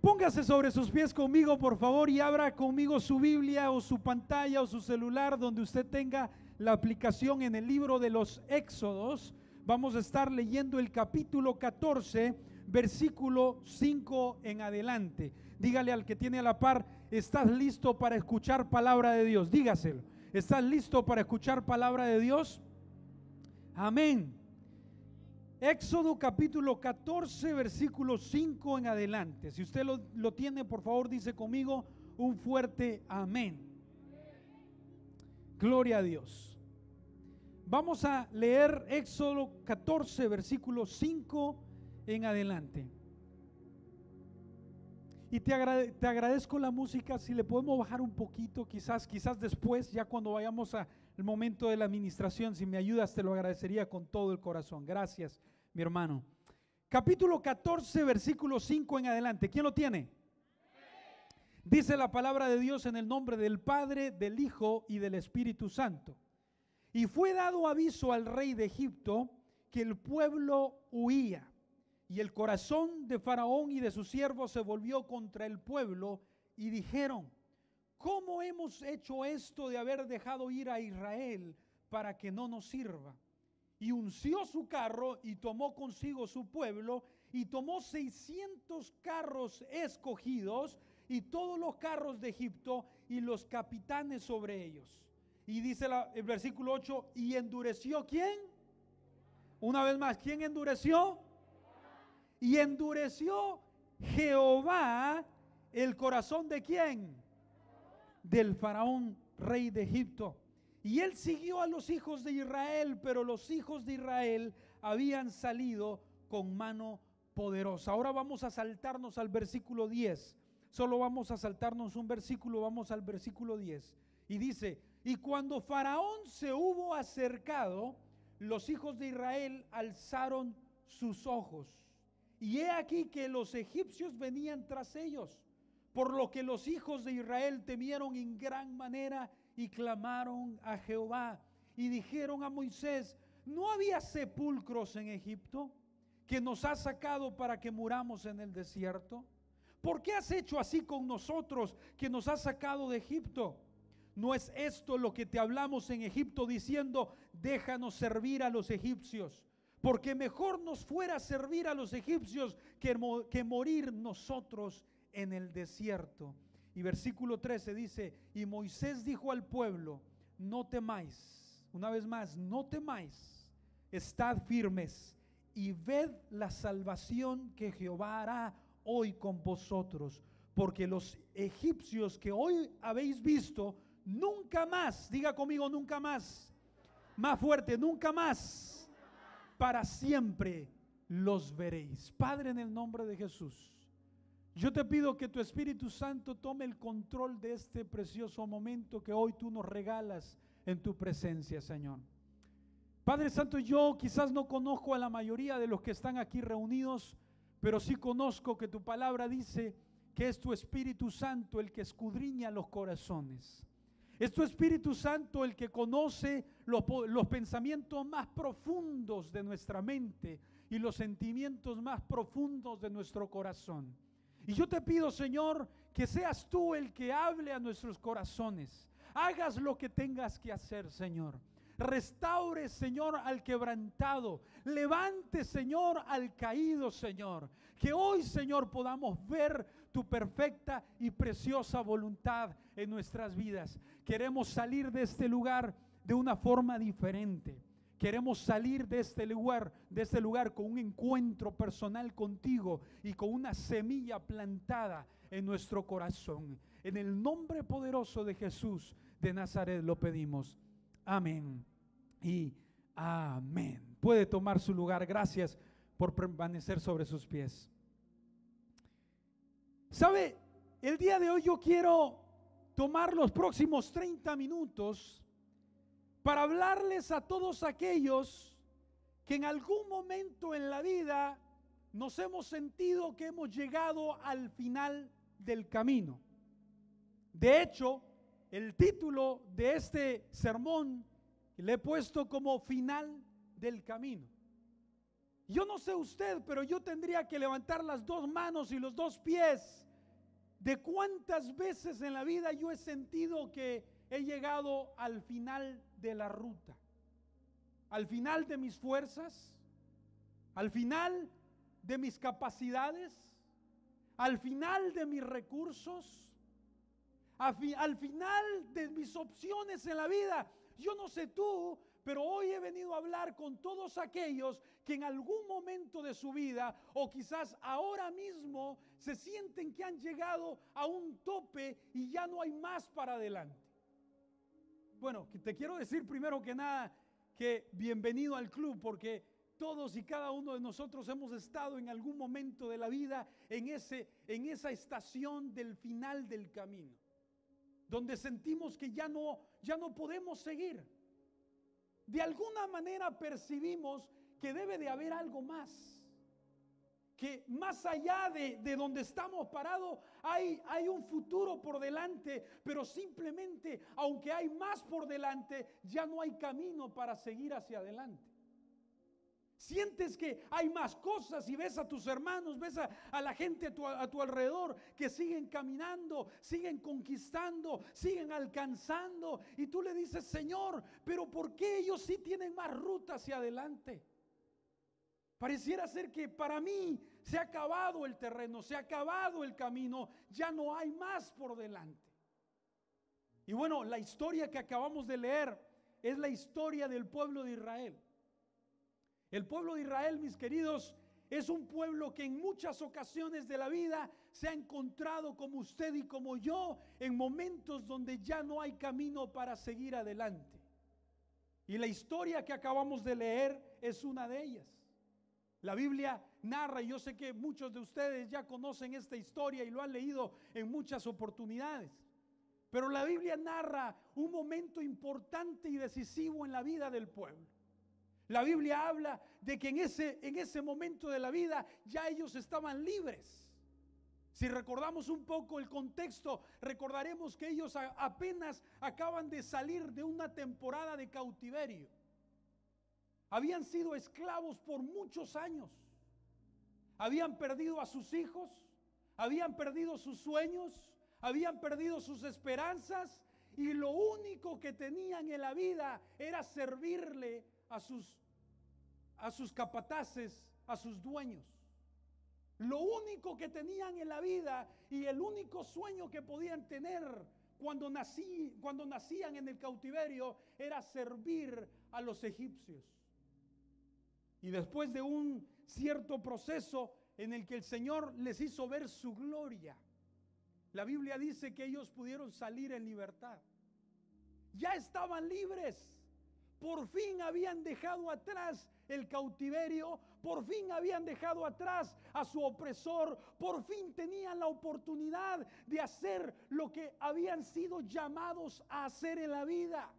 Póngase sobre sus pies conmigo, por favor, y abra conmigo su Biblia o su pantalla o su celular donde usted tenga la aplicación en el libro de los Éxodos. Vamos a estar leyendo el capítulo 14, versículo 5 en adelante. Dígale al que tiene a la par: ¿estás listo para escuchar palabra de Dios? Dígaselo. ¿Estás listo para escuchar palabra de Dios? Amén. Éxodo capítulo 14, versículo 5 en adelante. Si usted lo tiene, por favor, dice conmigo un fuerte amén. Gloria a Dios. Vamos a leer Éxodo 14, versículo 5 en adelante. Y te agradezco la música. Si le podemos bajar un poquito, quizás después, ya cuando vayamos al momento de la administración, si me ayudas, te lo agradecería con todo el corazón. Gracias, mi hermano. Capítulo 14, versículo 5 en adelante. ¿Quién lo tiene? Dice la palabra de Dios: en el nombre del Padre, del Hijo y del Espíritu Santo. Y fue dado aviso al rey de Egipto que el pueblo huía. Y el corazón de Faraón y de sus siervos se volvió contra el pueblo y dijeron: ¿cómo hemos hecho esto de haber dejado ir a Israel para que no nos sirva? Y unció su carro y tomó consigo su pueblo y tomó 600 carros escogidos y todos los carros de Egipto y los capitanes sobre ellos. Y dice el versículo 8: y endureció ¿quién? Una vez más, ¿quién endureció? Y endureció Jehová el corazón de ¿quién? Del Faraón, rey de Egipto. Y él siguió a los hijos de Israel, pero los hijos de Israel habían salido con mano poderosa. Ahora vamos a saltarnos al versículo 10. Solo vamos a saltarnos un versículo, vamos al versículo 10. Y dice: y cuando Faraón se hubo acercado, los hijos de Israel alzaron sus ojos. Y he aquí que los egipcios venían tras ellos, por lo que los hijos de Israel temieron en gran manera y clamaron a Jehová. Y dijeron a Moisés: ¿no había sepulcros en Egipto que nos has sacado para que muramos en el desierto? ¿Por qué has hecho así con nosotros que nos has sacado de Egipto? ¿No es esto lo que te hablamos en Egipto diciendo: déjanos servir a los egipcios? Porque mejor nos fuera servir a los egipcios que morir nosotros en el desierto. Y versículo 13 dice: y Moisés dijo al pueblo: no temáis. Una vez más, no temáis, estad firmes y ved la salvación que Jehová hará hoy con vosotros, porque los egipcios que hoy habéis visto, nunca más, diga conmigo, nunca más fuerte, nunca más, para siempre los veréis. Padre, en el nombre de Jesús, yo te pido que tu Espíritu Santo tome el control de este precioso momento que hoy tú nos regalas en tu presencia, Señor. Padre Santo, yo quizás no conozco a la mayoría de los que están aquí reunidos, pero sí conozco que tu palabra dice que es tu Espíritu Santo el que escudriña los corazones. Es tu Espíritu Santo el que conoce los pensamientos más profundos de nuestra mente y los sentimientos más profundos de nuestro corazón. Y yo te pido, Señor, que seas tú el que hable a nuestros corazones. Hagas lo que tengas que hacer, Señor. Restaure, Señor, al quebrantado. Levante, Señor, al caído, Señor. Que hoy, Señor, podamos ver tu perfecta y preciosa voluntad en nuestras vidas. Queremos salir de este lugar de una forma diferente. Queremos salir de este lugar con un encuentro personal contigo y con una semilla plantada en nuestro corazón. En el nombre poderoso de Jesús de Nazaret lo pedimos. Amén y amén. Puede tomar su lugar. Gracias por permanecer sobre sus pies. ¿Sabe? El día de hoy yo quiero tomar los próximos 30 minutos para hablarles a todos aquellos que en algún momento en la vida nos hemos sentido que hemos llegado al final del camino. De hecho, el título de este sermón le he puesto como final del camino. Yo no sé usted, pero yo tendría que levantar las dos manos y los dos pies de cuántas veces en la vida yo he sentido que he llegado al final de la ruta, al final de mis fuerzas, al final de mis capacidades, al final de mis recursos, al final de mis opciones en la vida. Yo no sé tú, pero hoy he venido a hablar con todos aquellos que en algún momento de su vida, o quizás ahora mismo, se sienten que han llegado a un tope y ya no hay más para adelante. Bueno, te quiero decir primero que nada que bienvenido al club, porque todos y cada uno de nosotros hemos estado en algún momento de la vida en esa estación del final del camino, donde sentimos que ya no podemos seguir. De alguna manera percibimos que debe de haber algo más, que más allá de donde estamos parados hay un futuro por delante, pero simplemente, aunque hay más por delante, ya no hay camino para seguir hacia adelante. Sientes que hay más cosas y ves a tus hermanos, ves a la gente a tu alrededor que siguen caminando, siguen conquistando, siguen alcanzando, y tú le dices: Señor, pero ¿por qué ellos sí tienen más ruta hacia adelante? Pareciera ser que para mí se ha acabado el terreno, se ha acabado el camino, ya no hay más por delante. Y bueno, la historia que acabamos de leer es la historia del pueblo de Israel. El pueblo de Israel, mis queridos, es un pueblo que en muchas ocasiones de la vida se ha encontrado como usted y como yo en momentos donde ya no hay camino para seguir adelante. Y la historia que acabamos de leer es una de ellas. La Biblia narra, y yo sé que muchos de ustedes ya conocen esta historia y lo han leído en muchas oportunidades, pero la Biblia narra un momento importante y decisivo en la vida del pueblo. La Biblia habla de que en ese momento de la vida ya ellos estaban libres. Si recordamos un poco el contexto, recordaremos que ellos apenas acaban de salir de una temporada de cautiverio. Habían sido esclavos por muchos años. Habían perdido a sus hijos, habían perdido sus sueños, habían perdido sus esperanzas, y lo único que tenían en la vida era servirle a sus capataces, a sus dueños. Lo único que tenían en la vida y el único sueño que podían tener cuando nacían en el cautiverio era servir a los egipcios. Y después de un cierto proceso en el que el Señor les hizo ver su gloria, la Biblia dice que ellos pudieron salir en libertad. Ya estaban libres. Por fin habían dejado atrás el cautiverio, por fin habían dejado atrás a su opresor, por fin tenían la oportunidad de hacer lo que habían sido llamados a hacer en la vida.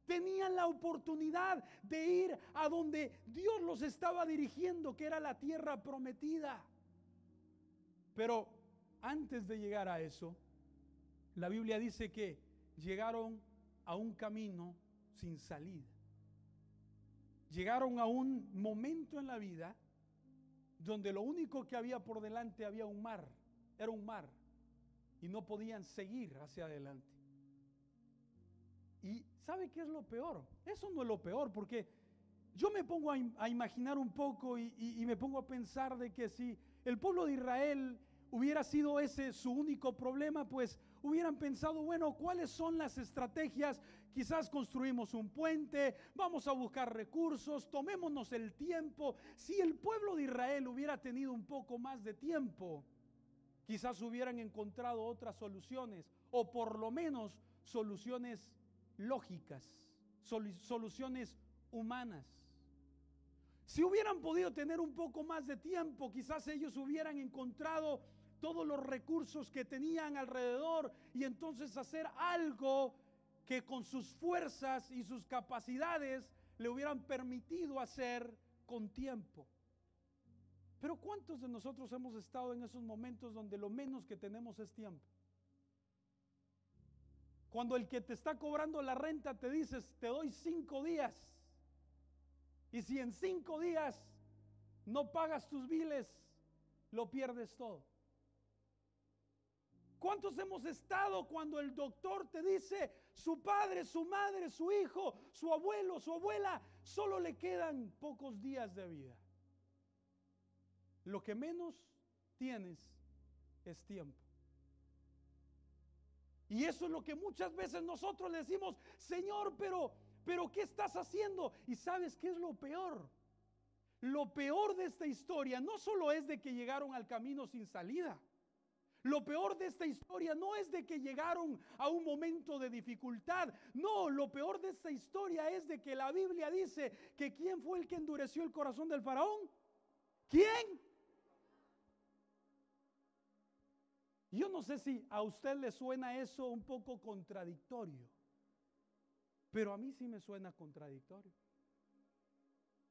Tenían la oportunidad de ir a donde Dios los estaba dirigiendo, que era la tierra prometida. Pero antes de llegar a eso, la Biblia dice que llegaron a un camino sin salida. Llegaron a un momento en la vida donde lo único que había por delante había un mar, era un mar, y no podían seguir hacia adelante. ¿Y sabe qué es lo peor? Eso no es lo peor, porque yo me pongo a imaginar un poco y me pongo a pensar de que si el pueblo de Israel hubiera sido ese su único problema, pues hubieran pensado: bueno, ¿cuáles son las estrategias? Quizás construimos un puente, vamos a buscar recursos, tomémonos el tiempo. Si el pueblo de Israel hubiera tenido un poco más de tiempo, quizás hubieran encontrado otras soluciones, o por lo menos soluciones lógicas, soluciones humanas. Si hubieran podido tener un poco más de tiempo, quizás ellos hubieran encontrado todos los recursos que tenían alrededor y entonces hacer algo que con sus fuerzas y sus capacidades le hubieran permitido hacer con tiempo. Pero ¿cuántos de nosotros hemos estado en esos momentos donde lo menos que tenemos es tiempo? Cuando el que te está cobrando la renta te dice: te doy 5 días. Y si en 5 días no pagas tus biles, lo pierdes todo. ¿Cuántos hemos estado cuando el doctor te dice su padre, su madre, su hijo, su abuelo, su abuela, solo le quedan pocos días de vida? Lo que menos tienes es tiempo. Y eso es lo que muchas veces nosotros le decimos: Señor, pero ¿qué estás haciendo? Y ¿sabes qué es lo peor? Lo peor de esta historia no solo es de que llegaron al camino sin salida. Lo peor de esta historia no es de que llegaron a un momento de dificultad. No, lo peor de esta historia es de que la Biblia dice que ¿quién fue el que endureció el corazón del faraón? ¿Quién? Yo no sé si a usted le suena eso un poco contradictorio, pero a mí sí me suena contradictorio.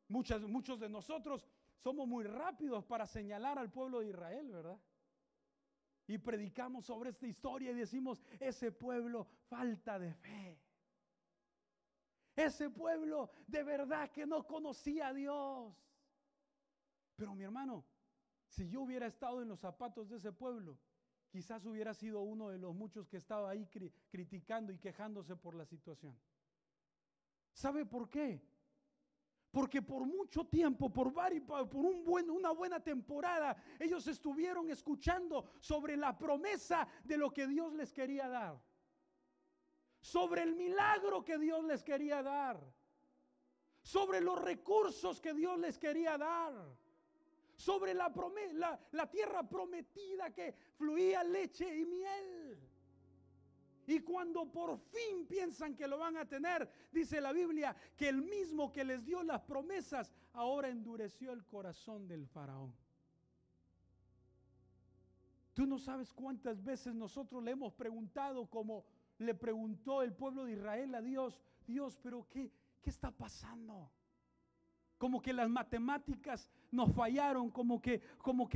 Muchos de nosotros somos muy rápidos para señalar al pueblo de Israel, ¿verdad? Y predicamos sobre esta historia y decimos: ese pueblo falta de fe. Ese pueblo de verdad que no conocía a Dios. Pero mi hermano, si yo hubiera estado en los zapatos de ese pueblo, quizás hubiera sido uno de los muchos que estaba ahí criticando y quejándose por la situación. ¿Sabe por qué? Porque por mucho tiempo, por una buena temporada, ellos estuvieron escuchando sobre la promesa de lo que Dios les quería dar, sobre el milagro que Dios les quería dar, sobre los recursos que Dios les quería dar, sobre la tierra prometida que fluía leche y miel. Y cuando por fin piensan que lo van a tener, dice la Biblia que el mismo que les dio las promesas ahora endureció el corazón del faraón. Tú no sabes cuántas veces nosotros le hemos preguntado, como le preguntó el pueblo de Israel a Dios: Dios, pero ¿qué está pasando? Como que las matemáticas nos fallaron, como que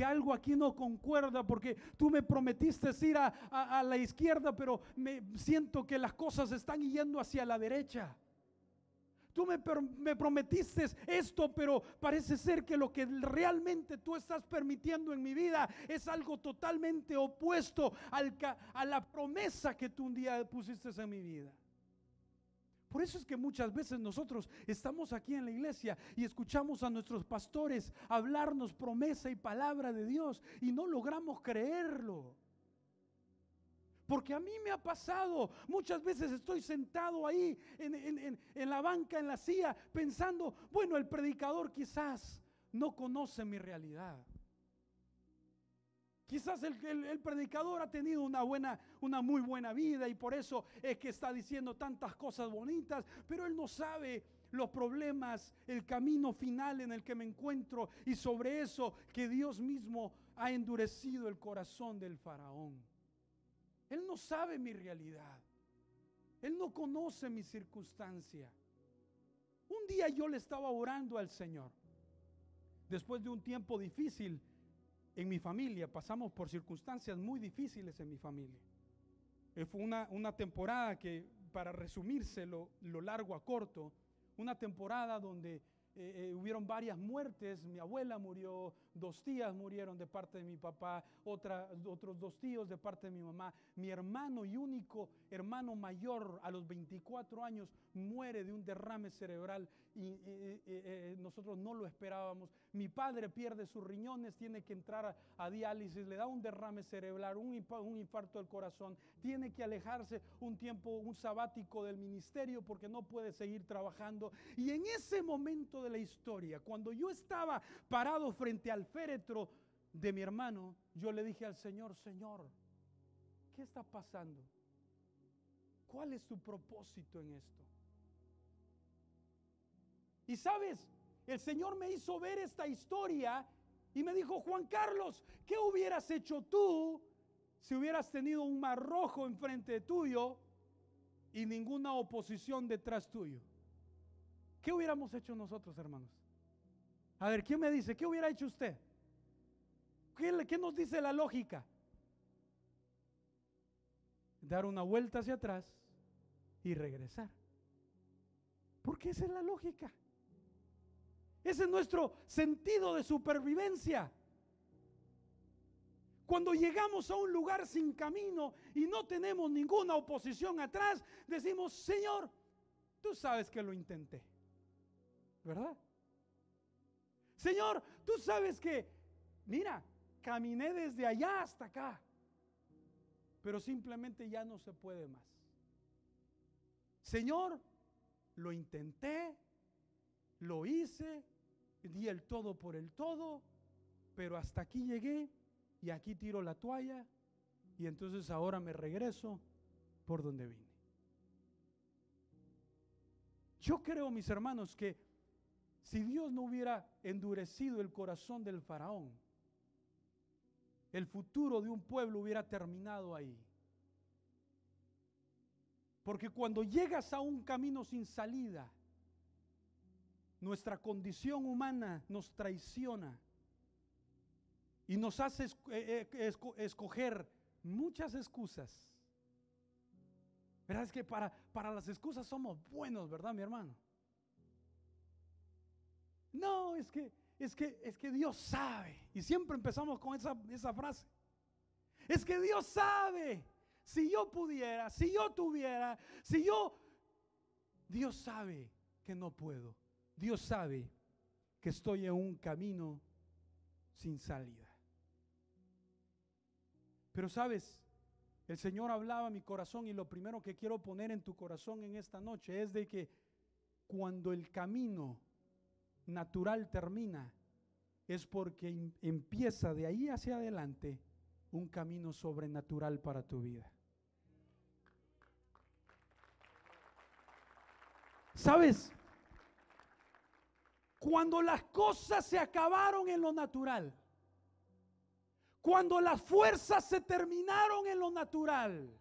algo aquí no concuerda, porque tú me prometiste ir a la izquierda, pero me siento que las cosas están yendo hacia la derecha. Tú me prometiste esto, pero parece ser que lo que realmente tú estás permitiendo en mi vida es algo totalmente opuesto a la promesa que tú un día pusiste en mi vida. Por eso es que muchas veces nosotros estamos aquí en la iglesia y escuchamos a nuestros pastores hablarnos promesa y palabra de Dios y no logramos creerlo. Porque a mí me ha pasado, muchas veces estoy sentado ahí en la banca, en la silla, pensando: bueno, el predicador quizás no conoce mi realidad. Quizás el predicador ha tenido una muy buena vida y por eso es que está diciendo tantas cosas bonitas, pero él no sabe los problemas, el camino final en el que me encuentro, y sobre eso que Dios mismo ha endurecido el corazón del faraón. Él no sabe mi realidad, él no conoce mi circunstancia. Un día yo le estaba orando al Señor, después de un tiempo difícil en mi familia. Pasamos por circunstancias muy difíciles en mi familia. Fue una temporada que, para resumirse lo largo a corto, una temporada donde hubieron varias muertes. Mi abuela murió, 2 tías murieron de parte de mi papá, otros 2 tíos de parte de mi mamá. Mi hermano y único hermano mayor, a los 24 años, muere de un derrame cerebral y nosotros no lo esperábamos. Mi padre pierde sus riñones, tiene que entrar a diálisis, le da un derrame cerebral, un infarto del corazón, tiene que alejarse un tiempo, un sabático del ministerio porque no puede seguir trabajando. Y en ese momento de la historia, cuando yo estaba parado frente al féretro de mi hermano, yo le dije al Señor: Señor, ¿qué está pasando? ¿Cuál es tu propósito en esto? Y sabes, el Señor me hizo ver esta historia y me dijo: Juan Carlos, ¿qué hubieras hecho tú si hubieras tenido un mar rojo enfrente tuyo y ninguna oposición detrás tuyo? ¿Qué hubiéramos hecho nosotros, hermanos? A ver, ¿quién me dice? ¿Qué hubiera hecho usted? ¿Qué nos dice la lógica? Dar una vuelta hacia atrás y regresar. Porque esa es la lógica. Ese es nuestro sentido de supervivencia. Cuando llegamos a un lugar sin camino y no tenemos ninguna oposición atrás, decimos: Señor, tú sabes que lo intenté, ¿verdad? Señor, tú sabes que, mira, caminé desde allá hasta acá, pero simplemente ya no se puede más. Señor, lo intenté, lo hice, di el todo por el todo, pero hasta aquí llegué y aquí tiro la toalla y entonces ahora me regreso por donde vine. Yo creo, mis hermanos, que si Dios no hubiera endurecido el corazón del faraón, el futuro de un pueblo hubiera terminado ahí. Porque cuando llegas a un camino sin salida, nuestra condición humana nos traiciona y nos hace escoger muchas excusas. ¿Verdad? Es que para las excusas somos buenos, ¿verdad, mi hermano? No, es que Dios sabe. Y siempre empezamos con esa frase. Es que Dios sabe. Si yo pudiera, si yo tuviera, Dios sabe que no puedo. Dios sabe que estoy en un camino sin salida. Pero sabes, el Señor hablaba a mi corazón y lo primero que quiero poner en tu corazón en esta noche es de que cuando el camino natural termina, es porque empieza de ahí hacia adelante un camino sobrenatural para tu vida. ¿Sabes? Cuando las cosas se acabaron en lo natural, cuando las fuerzas se terminaron en lo natural,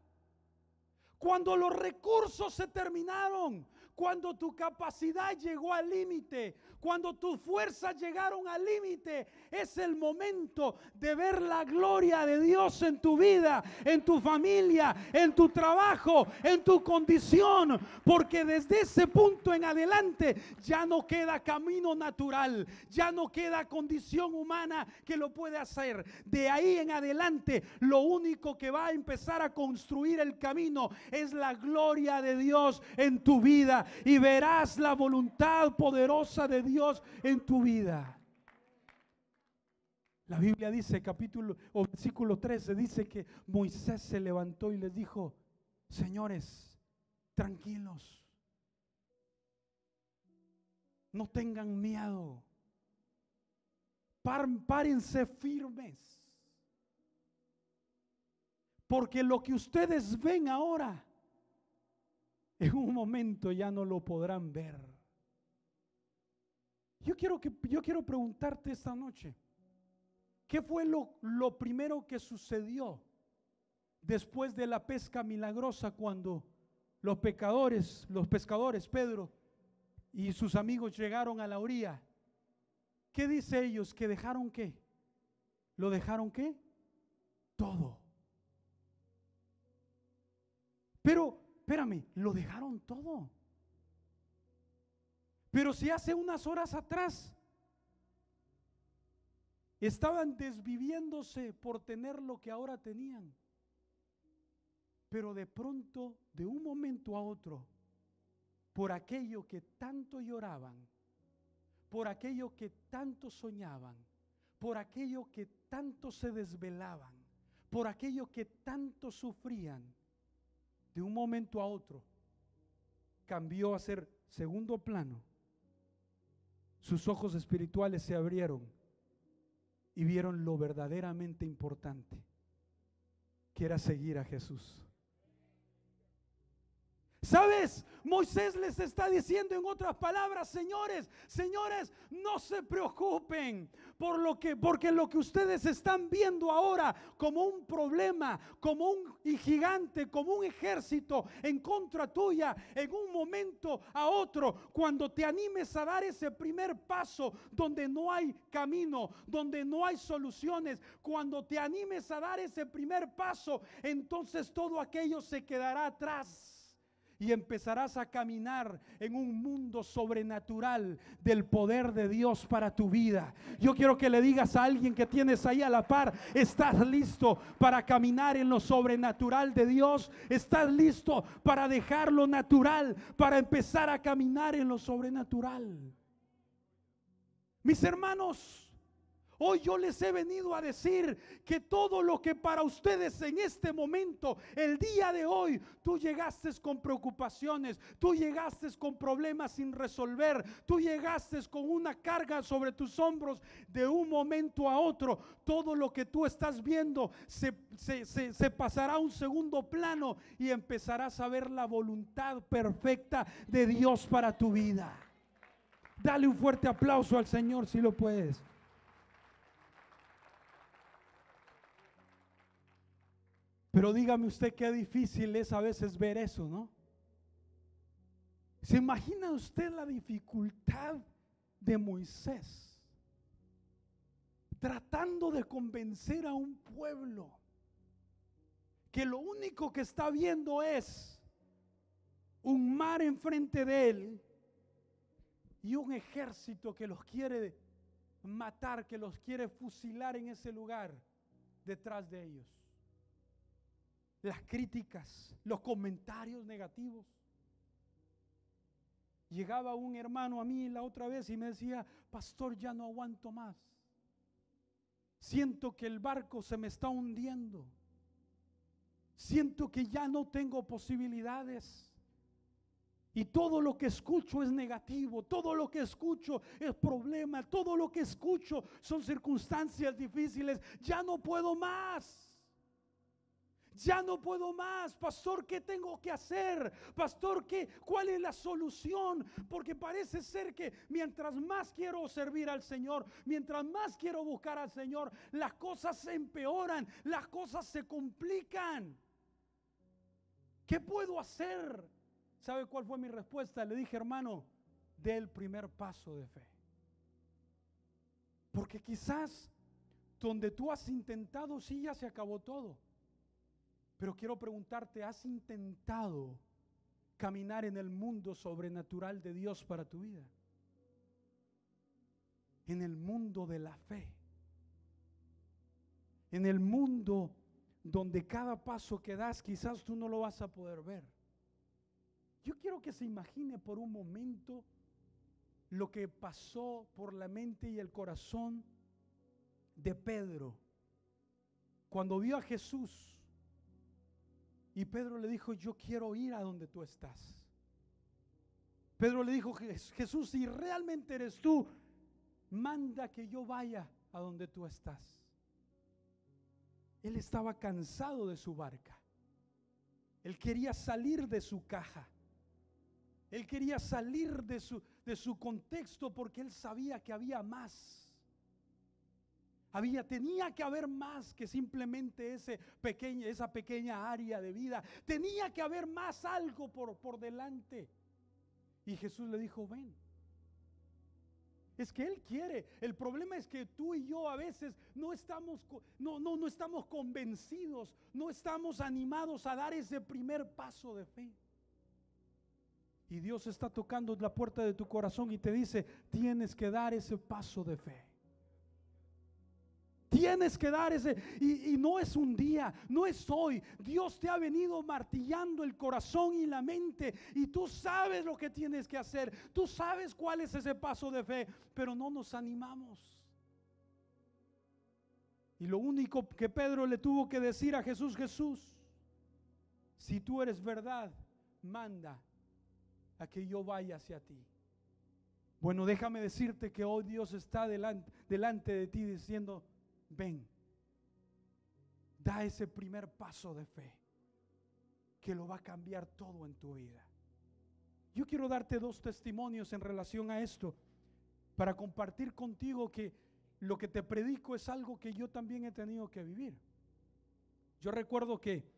cuando los recursos se terminaron, cuando tu capacidad llegó al límite, cuando tus fuerzas llegaron al límite, es el momento de ver la gloria de Dios en tu vida, en tu familia, en tu trabajo, en tu condición, porque desde ese punto en adelante ya no queda camino natural, ya no queda condición humana que lo puede hacer. De ahí en adelante, lo único que va a empezar a construir el camino es la gloria de Dios en tu vida. Y verás la voluntad poderosa de Dios en tu vida. La Biblia dice, versículo 13, dice que Moisés se levantó y les dijo: señores, tranquilos, no tengan miedo, párense firmes, porque lo que ustedes ven ahora, en un momento ya no lo podrán ver. Yo quiero preguntarte esta noche, ¿qué fue lo primero que sucedió después de la pesca milagrosa cuando los pescadores, Pedro y sus amigos llegaron a la orilla? ¿Qué dice ellos? ¿Que dejaron qué? ¿Lo dejaron qué? Todo. Pero espérame, lo dejaron todo. Pero si hace unas horas atrás estaban desviviéndose por tener lo que ahora tenían, pero de pronto, de un momento a otro, por aquello que tanto lloraban, por aquello que tanto soñaban, por aquello que tanto se desvelaban, por aquello que tanto sufrían, de un momento a otro cambió a ser segundo plano. Sus ojos espirituales se abrieron y vieron lo verdaderamente importante, que era seguir a Jesús. ¿Sabes? Moisés les está diciendo en otras palabras: señores, no se preocupen porque lo que ustedes están viendo ahora como un problema, como un gigante, como un ejército en contra tuya, en un momento a otro, cuando te animes a dar ese primer paso donde no hay camino, donde no hay soluciones, cuando te animes a dar ese primer paso, entonces todo aquello se quedará atrás. y empezarás a caminar en un mundo sobrenatural del poder de Dios para tu vida. Yo quiero que le digas a alguien que tienes ahí a la par: ¿estás listo para caminar en lo sobrenatural de Dios? ¿Estás listo para dejar lo natural para empezar a caminar en lo sobrenatural? Mis hermanos, hoy yo les he venido a decir que todo lo que para ustedes en este momento, el día de hoy, tú llegaste con preocupaciones, tú llegaste con problemas sin resolver, tú llegaste con una carga sobre tus hombros de un momento a otro, todo lo que tú estás viendo se pasará a un segundo plano y empezarás a ver la voluntad perfecta de Dios para tu vida. Dale un fuerte aplauso al Señor si lo puedes. Pero dígame usted qué difícil es a veces ver eso, ¿no? ¿Se imagina usted la dificultad de Moisés tratando de convencer a un pueblo que lo único que está viendo es un mar enfrente de él y un ejército que los quiere matar, que los quiere fusilar en ese lugar detrás de ellos? Las críticas, los comentarios negativos. Llegaba un hermano a mí la otra vez y me decía: pastor, ya no aguanto más. Siento que el barco se me está hundiendo. Siento que ya no tengo posibilidades. Y todo lo que escucho es negativo, todo lo que escucho es problema, todo lo que escucho son circunstancias difíciles. Ya no puedo más. Ya no puedo más, pastor, ¿qué tengo que hacer? Pastor, ¿cuál es la solución? Porque parece ser que mientras más quiero servir al Señor, mientras más quiero buscar al Señor, las cosas se empeoran, las cosas se complican. ¿Qué puedo hacer? ¿Sabe cuál fue mi respuesta? Le dije: hermano, dé el primer paso de fe. Porque quizás donde tú has intentado, sí, ya se acabó todo. Pero quiero preguntarte: ¿has intentado caminar en el mundo sobrenatural de Dios para tu vida? En el mundo de la fe. En el mundo donde cada paso que das quizás tú no lo vas a poder ver. Yo quiero que se imagine por un momento lo que pasó por la mente y el corazón de Pedro cuando vio a Jesús. Y Pedro le dijo: yo quiero ir a donde tú estás. Pedro le dijo: Jesús, si realmente eres tú, manda que yo vaya a donde tú estás. Él estaba cansado de su barca. Él quería salir de su caja. Él quería salir de su contexto, porque él sabía que había más. Tenía que haber más que simplemente esa pequeña área de vida. Tenía que haber más, algo por delante. Y Jesús le dijo: ven. Es que Él quiere. El problema es que tú y yo a veces no estamos convencidos, no estamos animados a dar ese primer paso de fe. Y Dios está tocando la puerta de tu corazón y te dice: tienes que dar ese paso de fe. Tienes que dar ese, y no es un día, no es hoy. Dios te ha venido martillando el corazón y la mente, y tú sabes lo que tienes que hacer. Tú sabes cuál es ese paso de fe, pero no nos animamos. Y lo único que Pedro le tuvo que decir a Jesús: Jesús, si tú eres verdad, manda a que yo vaya hacia ti. Bueno, déjame decirte que hoy Dios está delante de ti diciendo: ven, da ese primer paso de fe que lo va a cambiar todo en tu vida. Yo quiero darte 2 testimonios en relación a esto, para compartir contigo que lo que te predico es algo que yo también he tenido que vivir. Yo recuerdo que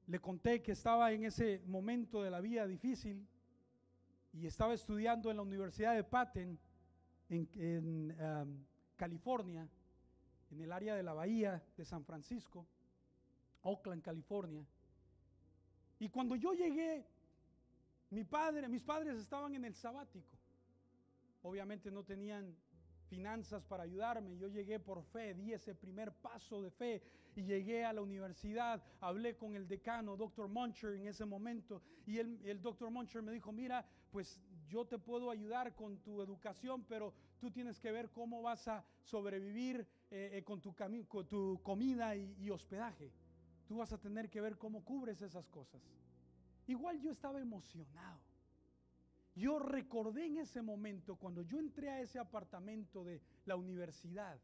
le conté que estaba en ese momento de la vida difícil y estaba estudiando en la Universidad de Patton en California, en el área de la bahía de San Francisco, Oakland, California. Y cuando yo llegué, mis padres estaban en el sabático. Obviamente no tenían finanzas para ayudarme. Yo llegué por fe, di ese primer paso de fe y llegué a la universidad. Hablé con el decano, Dr. Muncher, en ese momento, y el Dr. Muncher me dijo: mira, pues yo te puedo ayudar con tu educación, pero tú tienes que ver cómo vas a sobrevivir con tu comida y hospedaje. Tú vas a tener que ver cómo cubres esas cosas. Igual yo estaba emocionado. Yo recordé en ese momento cuando yo entré a ese apartamento de la universidad.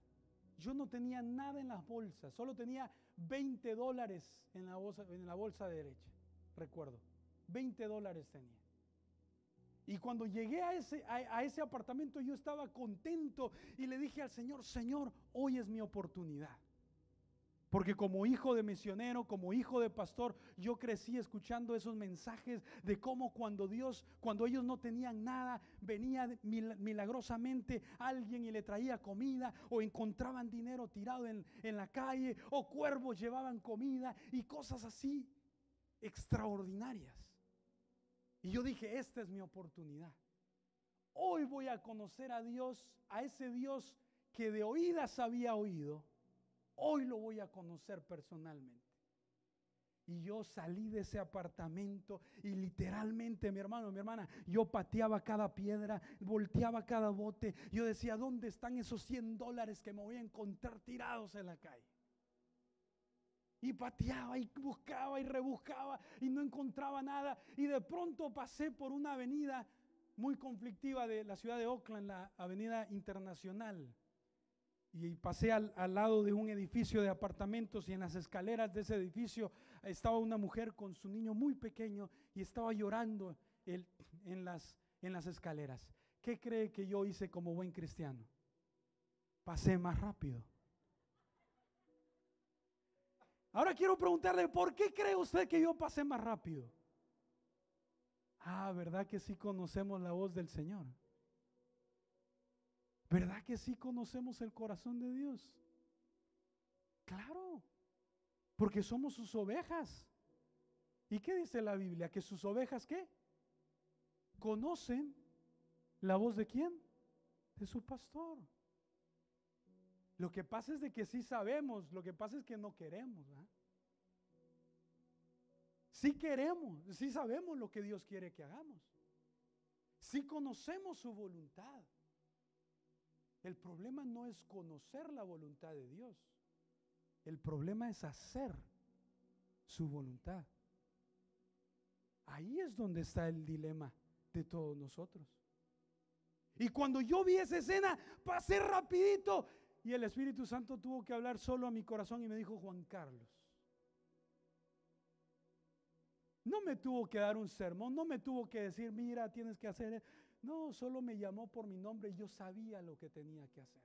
Yo no tenía nada en las bolsas, solo tenía $20 en la bolsa derecha. Recuerdo, $20 tenía. Y cuando llegué a ese apartamento, yo estaba contento y le dije al Señor: Señor, hoy es mi oportunidad. Porque como hijo de misionero, como hijo de pastor, yo crecí escuchando esos mensajes de cómo cuando ellos no tenían nada, venía milagrosamente alguien y le traía comida, o encontraban dinero tirado en la calle, o cuervos llevaban comida y cosas así extraordinarias. Y yo dije: esta es mi oportunidad. Hoy voy a conocer a Dios, a ese Dios que de oídas había oído. Hoy lo voy a conocer personalmente. Y yo salí de ese apartamento y literalmente, mi hermano, mi hermana, yo pateaba cada piedra, volteaba cada bote. Yo decía: ¿dónde están esos $100 que me voy a encontrar tirados en la calle? Y pateaba y buscaba y rebuscaba y no encontraba nada. Y de pronto pasé por una avenida muy conflictiva de la ciudad de Oakland, la avenida Internacional. Y pasé al lado de un edificio de apartamentos, y en las escaleras de ese edificio estaba una mujer con su niño muy pequeño y estaba llorando en las escaleras. ¿Qué cree que yo hice como buen cristiano? Pasé más rápido. Ahora quiero preguntarle: ¿por qué cree usted que yo pasé más rápido? ¿Verdad que sí conocemos la voz del Señor? ¿Verdad que sí conocemos el corazón de Dios? Claro, porque somos sus ovejas. ¿Y qué dice la Biblia? Que sus ovejas, ¿qué? Conocen la voz de ¿quién? De su pastor. Lo que pasa es de que sí sabemos, lo que pasa es que no queremos, ¿verdad? Sí queremos, sí sabemos lo que Dios quiere que hagamos. Sí conocemos su voluntad. El problema no es conocer la voluntad de Dios. El problema es hacer su voluntad. Ahí es donde está el dilema de todos nosotros. Y cuando yo vi esa escena, pasé rapidito y el Espíritu Santo tuvo que hablar solo a mi corazón y me dijo: Juan Carlos. No me tuvo que dar un sermón, no me tuvo que decir: mira, tienes que hacer. No, solo me llamó por mi nombre y yo sabía lo que tenía que hacer.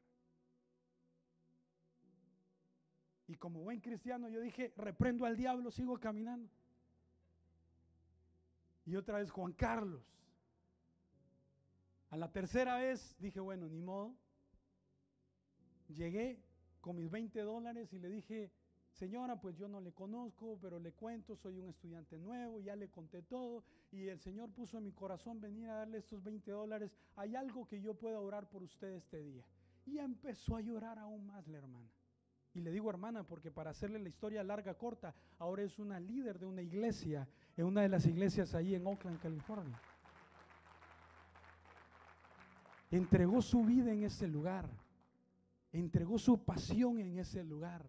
Y como buen cristiano yo dije: reprendo al diablo, sigo caminando. Y otra vez: Juan Carlos. A la tercera vez dije: bueno, ni modo. Llegué con mis $20 y le dije: señora, pues yo no le conozco, pero le cuento, soy un estudiante nuevo, ya le conté todo, y el Señor puso en mi corazón venir a darle estos $20. Hay algo que yo pueda orar por usted este día. Y empezó a llorar aún más la hermana. Y le digo hermana porque, para hacerle la historia larga corta, ahora es una líder de una iglesia, en una de las iglesias ahí en Oakland, California. Entregó su vida en ese lugar, entregó su pasión en ese lugar,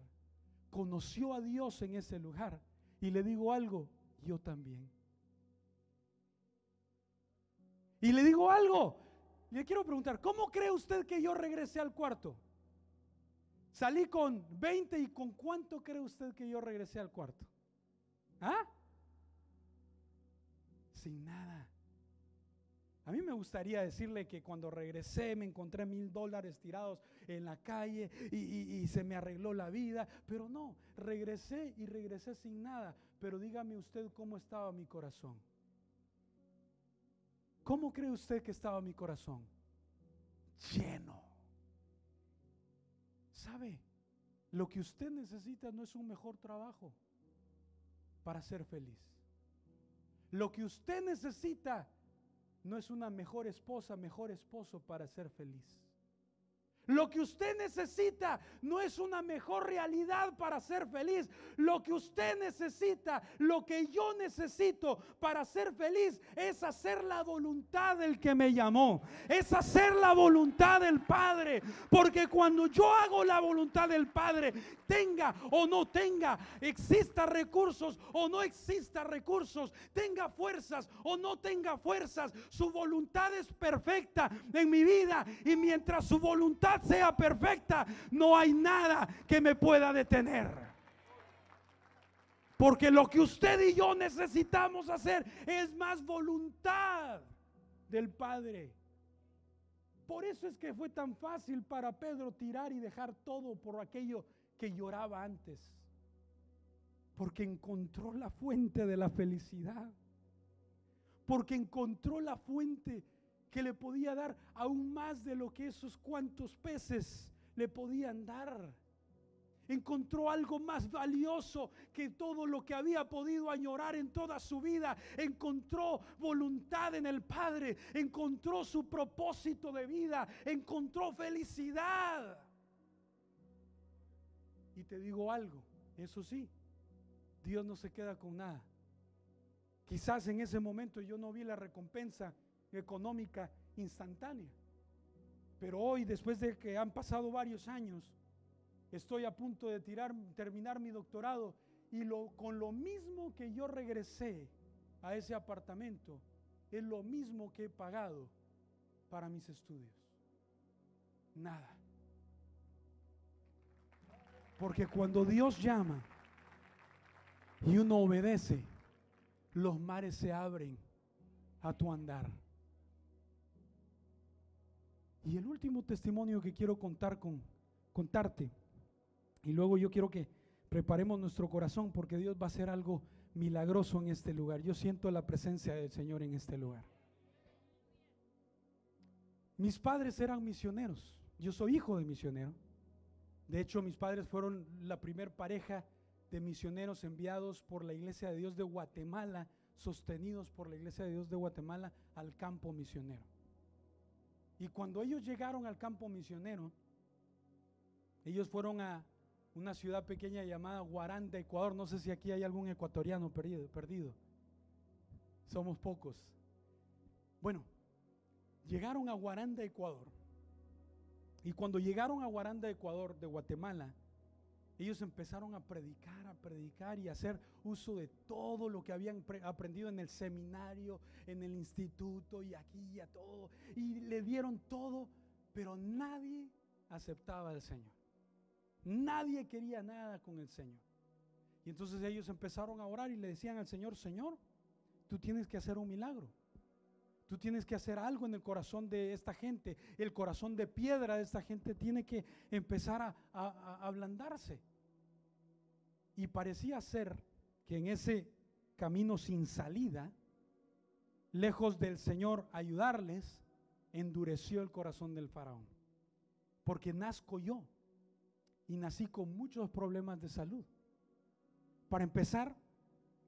conoció a Dios en ese lugar. Y le digo algo: yo también. Y le digo algo, le quiero preguntar: ¿cómo cree usted que yo regresé al cuarto? Salí con 20 y ¿con cuánto cree usted que yo regresé al cuarto? Sin nada. A mí me gustaría decirle que cuando regresé me encontré $1000 tirados en la calle y se me arregló la vida, pero no, regresé sin nada. Pero dígame usted cómo estaba mi corazón. ¿Cómo cree usted que estaba mi corazón? Lleno. ¿Sabe? Lo que usted necesita no es un mejor trabajo para ser feliz. Lo que usted necesita no es una mejor esposa, mejor esposo para ser feliz. Lo que usted necesita no es una mejor realidad para ser feliz. Lo que usted necesita, lo que yo necesito para ser feliz es hacer la voluntad del que me llamó. Es hacer la voluntad del Padre. Porque cuando yo hago la voluntad del Padre, tenga o no tenga, exista recursos o no exista recursos, tenga fuerzas o no tenga fuerzas, su voluntad es perfecta en mi vida. Y mientras su voluntad sea perfecta, no hay nada que me pueda detener. Porque lo que usted y yo necesitamos hacer es más voluntad del Padre. Por eso es que fue tan fácil para Pedro tirar y dejar todo por aquello que lloraba antes. Porque encontró la fuente de la felicidad. Porque encontró la fuente que le podía dar aún más de lo que esos cuantos peces le podían dar. Encontró algo más valioso que todo lo que había podido añorar en toda su vida. Encontró voluntad en el Padre. Encontró su propósito de vida. Encontró felicidad. Y te digo algo, eso sí, Dios no se queda con nada. Quizás en ese momento yo no vi la recompensa económica instantánea, pero hoy, después de que han pasado varios años, estoy a punto de terminar mi doctorado y con lo mismo que yo regresé a ese apartamento es lo mismo que he pagado para mis estudios. Nada. Porque cuando Dios llama y uno obedece, los mares se abren a tu andar. Y el último testimonio que quiero contarte, y luego yo quiero que preparemos nuestro corazón porque Dios va a hacer algo milagroso en este lugar. Yo siento la presencia del Señor en este lugar. Mis padres eran misioneros. Yo soy hijo de misionero. De hecho, mis padres fueron la primer pareja de misioneros enviados por la Iglesia de Dios de Guatemala, sostenidos por la Iglesia de Dios de Guatemala al campo misionero. Y cuando ellos llegaron al campo misionero, ellos fueron a una ciudad pequeña llamada Guaranda, Ecuador. No sé si aquí hay algún ecuatoriano perdido. Somos pocos. Bueno, llegaron a Guaranda, Ecuador. Y cuando llegaron a Guaranda, Ecuador, de Guatemala, ellos empezaron a predicar y hacer uso de todo lo que habían aprendido en el seminario, en el instituto y aquí y a todo. Y le dieron todo, pero nadie aceptaba al Señor. Nadie quería nada con el Señor. Y entonces ellos empezaron a orar y le decían al Señor: Señor, tú tienes que hacer un milagro. Tú tienes que hacer algo en el corazón de esta gente. El corazón de piedra de esta gente tiene que empezar a ablandarse. Y parecía ser que en ese camino sin salida, lejos del Señor ayudarles, endureció el corazón del faraón. Porque nazco yo y nací con muchos problemas de salud. Para empezar,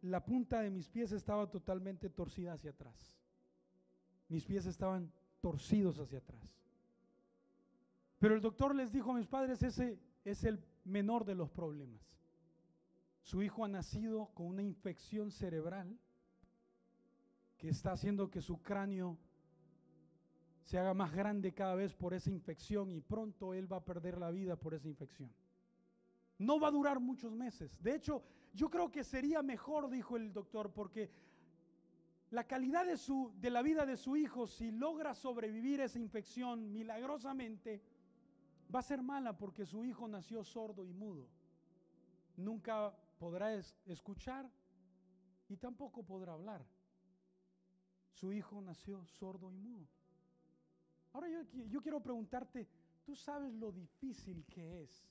la punta de mis pies estaba totalmente torcida hacia atrás. Mis pies estaban torcidos hacia atrás. Pero el doctor les dijo a mis padres: ese es el menor de los problemas. Su hijo ha nacido con una infección cerebral que está haciendo que su cráneo se haga más grande cada vez por esa infección, y pronto él va a perder la vida por esa infección. No va a durar muchos meses. De hecho, yo creo que sería mejor, dijo el doctor, porque la calidad de la vida de su hijo, si logra sobrevivir esa infección milagrosamente, va a ser mala, porque su hijo nació sordo y mudo. Nunca podrá escuchar y tampoco podrá hablar. Su hijo nació sordo y mudo. Ahora yo quiero preguntarte: ¿tú sabes lo difícil que es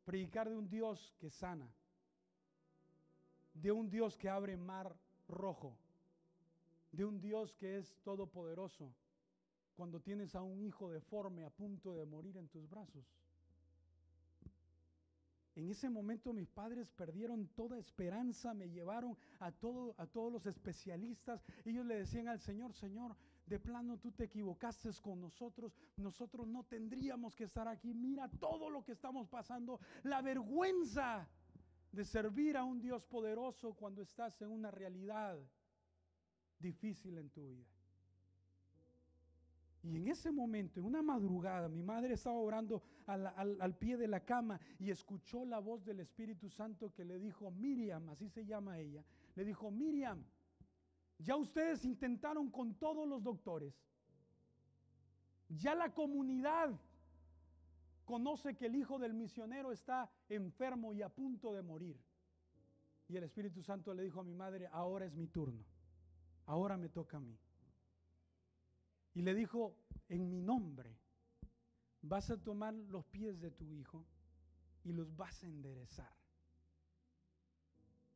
predicar de un Dios que sana, de un Dios que abre mar rojo, de un Dios que es todopoderoso, cuando tienes a un hijo deforme a punto de morir en tus brazos? En ese momento mis padres perdieron toda esperanza, me llevaron a todos los especialistas. Ellos le decían al Señor: Señor, de plano tú te equivocaste con nosotros no tendríamos que estar aquí. Mira todo lo que estamos pasando, la vergüenza de servir a un Dios poderoso cuando estás en una realidad difícil en tu vida. Y en ese momento, en una madrugada, mi madre estaba orando al pie de la cama y escuchó la voz del Espíritu Santo que le dijo: Miriam, así se llama ella, le dijo: Miriam, ya ustedes intentaron con todos los doctores, ya la comunidad conoce que el hijo del misionero está enfermo y a punto de morir. Y el Espíritu Santo le dijo a mi madre: ahora es mi turno, ahora me toca a mí. Y le dijo: en mi nombre vas a tomar los pies de tu hijo y los vas a enderezar.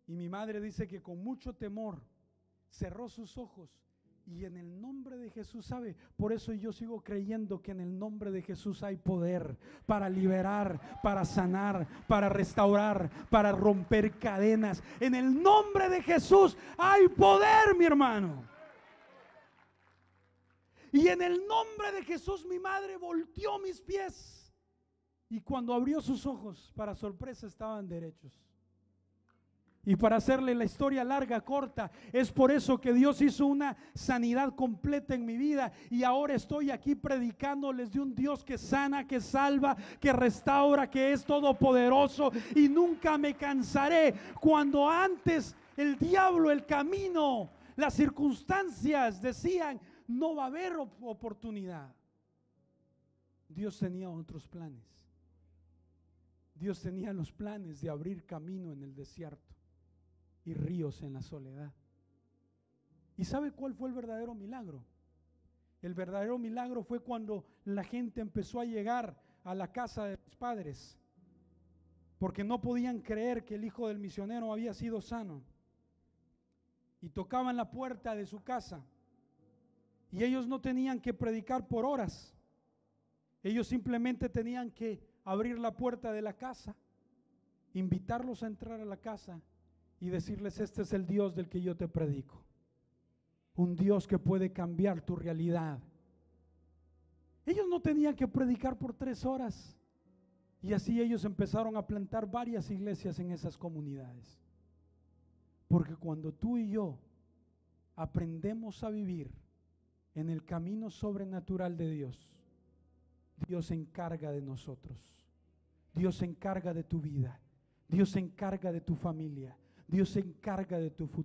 Y mi madre dice que con mucho temor cerró sus ojos y en el nombre de Jesús, ¿sabe? Por eso yo sigo creyendo que en el nombre de Jesús hay poder para liberar, para sanar, para restaurar, para romper cadenas. En el nombre de Jesús hay poder, mi hermano. Y en el nombre de Jesús mi madre volteó mis pies y cuando abrió sus ojos, para sorpresa, estaban derechos. Y para hacerle la historia larga, corta, es por eso que Dios hizo una sanidad completa en mi vida y ahora estoy aquí predicándoles de un Dios que sana, que salva, que restaura, que es todopoderoso, y nunca me cansaré. Cuando antes el diablo, el camino, las circunstancias decían: no va a haber oportunidad, Dios tenía otros planes. Dios tenía los planes de abrir camino en el desierto y ríos en la soledad. ¿Y sabe cuál fue el verdadero milagro? El verdadero milagro fue cuando la gente empezó a llegar a la casa de mis padres, porque no podían creer que el hijo del misionero había sido sano, y tocaban la puerta de su casa. Y ellos no tenían que predicar por horas, ellos simplemente tenían que abrir la puerta de la casa, invitarlos a entrar a la casa y decirles: este es el Dios del que yo te predico, un Dios que puede cambiar tu realidad. Ellos no tenían que predicar por 3 horas, y así ellos empezaron a plantar varias iglesias en esas comunidades. Porque cuando tú y yo aprendemos a vivir en el camino sobrenatural de Dios, Dios se encarga de nosotros, Dios se encarga de tu vida, Dios se encarga de tu familia, Dios se encarga de tu futuro.